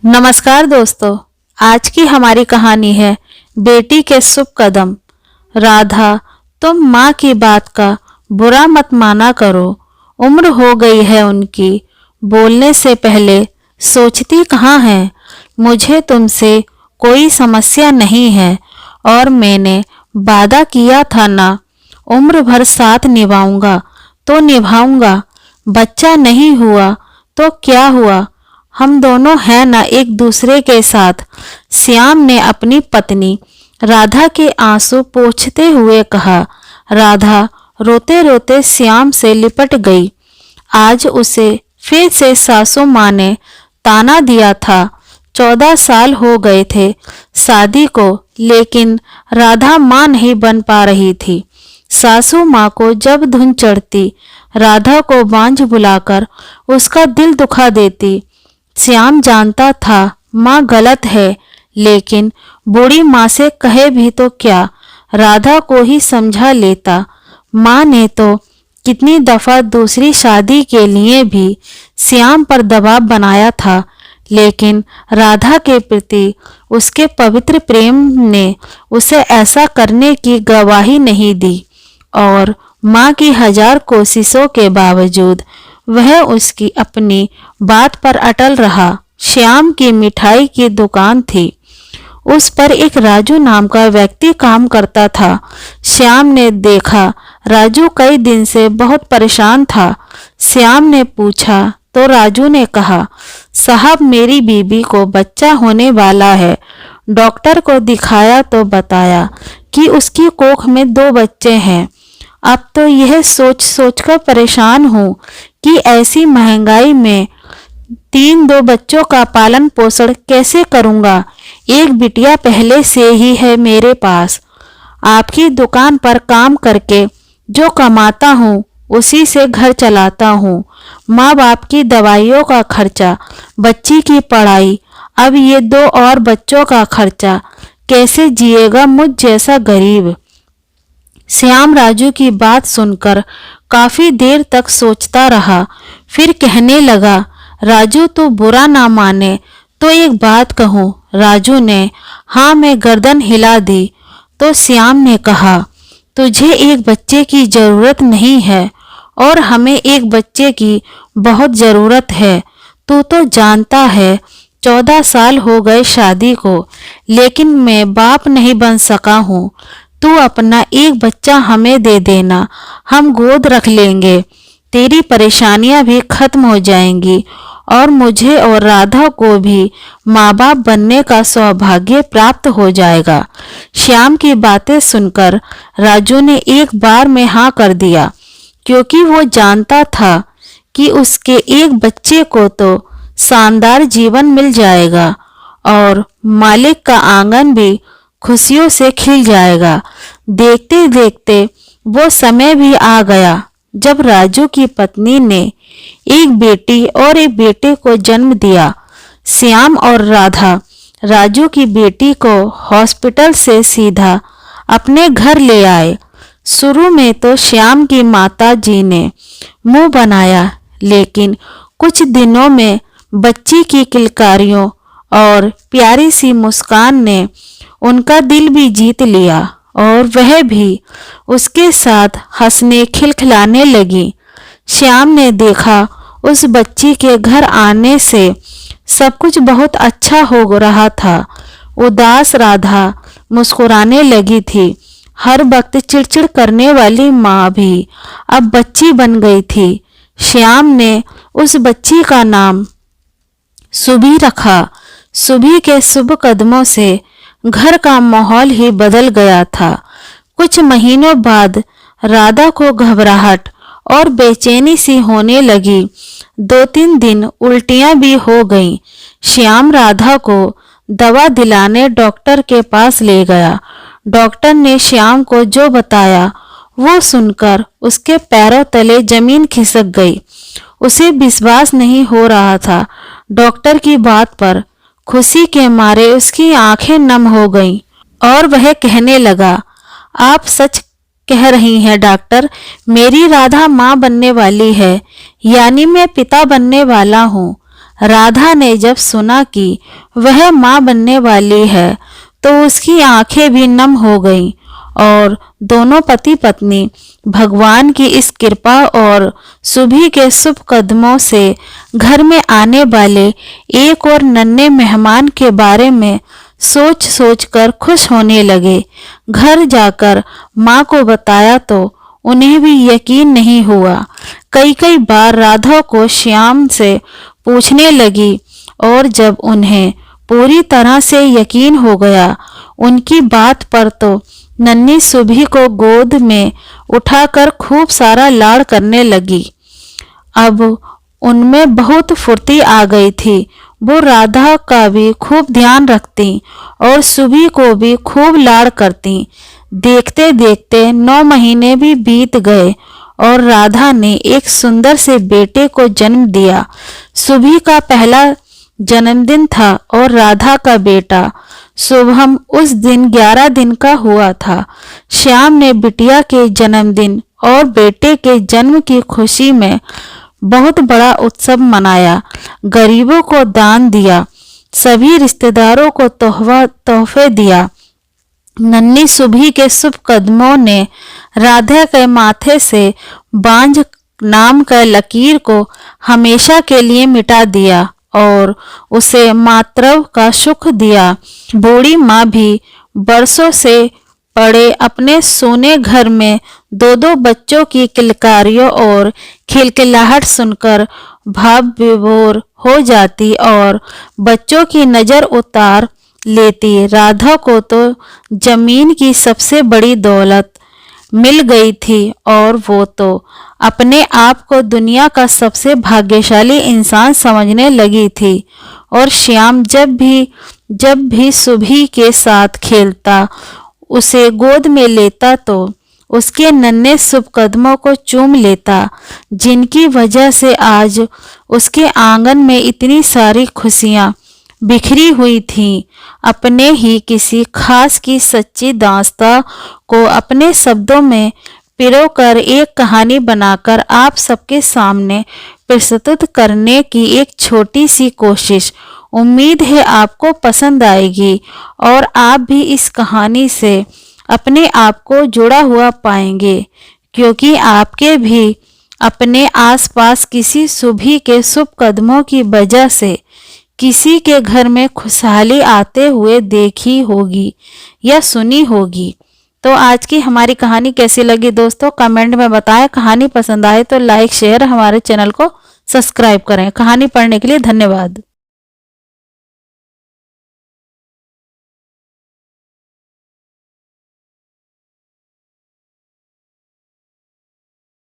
नमस्कार दोस्तों। आज की हमारी कहानी है बेटी के शुभ कदम। राधा, तुम माँ की बात का बुरा मत माना करो। उम्र हो गई है उनकी, बोलने से पहले सोचती कहाँ है। मुझे तुमसे कोई समस्या नहीं है और मैंने वादा किया था ना, उम्र भर साथ निभाऊंगा तो निभाऊंगा। बच्चा नहीं हुआ तो क्या हुआ, हम दोनों हैं ना एक दूसरे के साथ। श्याम ने अपनी पत्नी राधा के आंसू पोंछते हुए कहा। राधा रोते रोते श्याम से लिपट गई। आज उसे फिर से सासू माँ ने ताना दिया था। 14 साल हो गए थे शादी को, लेकिन राधा माँ नहीं बन पा रही थी। सासू माँ को जब धुन चढ़ती, राधा को बांझ बुलाकर उसका दिल दुखा देती। श्याम जानता था माँ गलत है, लेकिन बूढ़ी माँ से कहे भी तो क्या, राधा को ही समझा लेता। माँ ने तो कितनी दफा दूसरी शादी के लिए भी श्याम पर दबाव बनाया था, लेकिन राधा के प्रति उसके पवित्र प्रेम ने उसे ऐसा करने की गवाही नहीं दी। और माँ की 1000 कोशिशों के बावजूद वह उसकी अपनी बात पर अटल रहा। श्याम की मिठाई की दुकान थी, उस पर एक राजू नाम का व्यक्ति काम करता था। श्याम ने देखा राजू कई दिन से बहुत परेशान था। श्याम ने पूछा तो राजू ने कहा, साहब मेरी बीबी को बच्चा होने वाला है। डॉक्टर को दिखाया तो बताया कि उसकी कोख में 2 बच्चे हैं। अब तो यह सोच सोच कर परेशान हूँ कि ऐसी महंगाई में 3-2 बच्चों का पालन पोषण कैसे करूँगा। एक बिटिया पहले से ही है मेरे पास। आपकी दुकान पर काम करके जो कमाता हूँ उसी से घर चलाता हूँ। माँ बाप की दवाइयों का खर्चा, बच्ची की पढ़ाई, अब ये 2 और बच्चों का खर्चा, कैसे जिएगा मुझ जैसा गरीब। श्याम राजू की बात सुनकर काफी देर तक सोचता रहा, फिर कहने लगा, राजू तू बुरा ना माने तो एक बात कहूँ। राजू ने हाँ में गर्दन हिला दी। तो श्याम ने कहा, तुझे एक बच्चे की जरूरत नहीं है और हमें एक बच्चे की बहुत जरूरत है। तू तो जानता है 14 साल हो गए शादी को, लेकिन मैं बाप नहीं बन सका हूँ। तू अपना एक बच्चा हमें दे देना, हम गोद रख लेंगे। तेरी परेशानियां भी खत्म हो जाएंगी और मुझे और राधा को भी माँ बाप बनने का सौभाग्य प्राप्त हो जाएगा। श्याम की बातें सुनकर राजू ने एक बार में हाँ कर दिया, क्योंकि वो जानता था कि उसके एक बच्चे को तो शानदार जीवन मिल जाएगा और मालिक का आंगन भी खुशियों से खिल जाएगा। देखते देखते वो समय भी आ गया जब राजू की पत्नी ने एक बेटी और एक बेटे को जन्म दिया। श्याम और राधा राजू की बेटी को हॉस्पिटल से सीधा अपने घर ले आए। शुरू में तो श्याम की माता जी ने मुंह बनाया, लेकिन कुछ दिनों में बच्ची की किलकारियों और प्यारी सी मुस्कान ने उनका दिल भी जीत लिया और वह भी उसके साथ हंसने खिलखिलाने लगी। श्याम ने देखा उस बच्ची के घर आने से सब कुछ बहुत अच्छा हो रहा था। उदास राधा मुस्कुराने लगी थी। हर वक्त चिड़चिड़ करने वाली माँ भी अब बच्ची बन गई थी। श्याम ने उस बच्ची का नाम सुभी रखा। सुभी के शुभ कदमों से घर का माहौल ही बदल गया था। कुछ महीनों बाद राधा को घबराहट और बेचैनी सी होने लगी। 2-3 दिन उल्टियां भी हो गईं। श्याम राधा को दवा दिलाने डॉक्टर के पास ले गया। डॉक्टर ने श्याम को जो बताया वो सुनकर उसके पैरों तले जमीन खिसक गई। उसे विश्वास नहीं हो रहा था डॉक्टर की बात पर। खुशी के मारे उसकी आंखें नम हो गईं और वह कहने लगा, आप सच कह रही हैं डॉक्टर, मेरी राधा माँ बनने वाली है, यानी मैं पिता बनने वाला हूँ। राधा ने जब सुना कि वह मां बनने वाली है तो उसकी आंखें भी नम हो गईं और दोनों पति पत्नी भगवान की इस कृपा और सुबह के शुभ कदमों से घर में आने वाले एक और नन्हे मेहमान के बारे में सोच सोच कर खुश होने लगे। घर जाकर माँ को बताया तो उन्हें भी यकीन नहीं हुआ। कई कई बार राधा को श्याम से पूछने लगी और जब उन्हें पूरी तरह से यकीन हो गया उनकी बात पर तो नन्ही सुबह को गोद में उठाकर खूब सारा लाड़ करने लगी। अब उनमें बहुत फुर्ती आ गई थी। वो राधा का भी खूब ध्यान रखती और सुबह को भी खूब लाड़ करती। देखते देखते 9 महीने भी बीत गए और राधा ने एक सुंदर से बेटे को जन्म दिया। सुबह का पहला जन्मदिन था और राधा का बेटा शुभम उस दिन 11 दिन का हुआ था। श्याम ने बिटिया के जन्मदिन और बेटे के जन्म की खुशी में बहुत बड़ा उत्सव मनाया, गरीबों को दान दिया, सभी रिश्तेदारों को तोहफे दिया। नन्ही सुबह के शुभ कदमों ने राधा के माथे से बांझ नाम का लकीर को हमेशा के लिए मिटा दिया और उसे मातृत्व का सुख दिया। बूढ़ी माँ भी बरसों से पड़े अपने सोने घर में 2-2 बच्चों की किलकारियों और खिलखिलाहट सुनकर भाव विभोर हो जाती और बच्चों की नजर उतार लेती। राधा को तो जमीन की सबसे बड़ी दौलत मिल गई थी और वो तो अपने आप को दुनिया का सबसे भाग्यशाली इंसान समझने लगी थी। और श्याम जब भी सुबह के साथ खेलता, उसे गोद में लेता तो उसके नन्हे शुभ कदमों को चूम लेता, जिनकी वजह से आज उसके आंगन में इतनी सारी खुशियां बिखरी हुई थीं। अपने ही किसी खास की सच्ची दास्तां को अपने शब्दों में पिरोकर एक कहानी बनाकर आप सबके सामने प्रस्तुत करने की एक छोटी सी कोशिश। उम्मीद है आपको पसंद आएगी और आप भी इस कहानी से अपने आप को जुड़ा हुआ पाएंगे, क्योंकि आपके भी अपने आसपास किसी सुबह के शुभ कदमों की वजह से किसी के घर में खुशहाली आते हुए देखी होगी या सुनी होगी। तो आज की हमारी कहानी कैसी लगी दोस्तों, कमेंट में बताएं। कहानी पसंद आए तो लाइक शेयर, हमारे चैनल को सब्सक्राइब करें। कहानी पढ़ने के लिए धन्यवाद।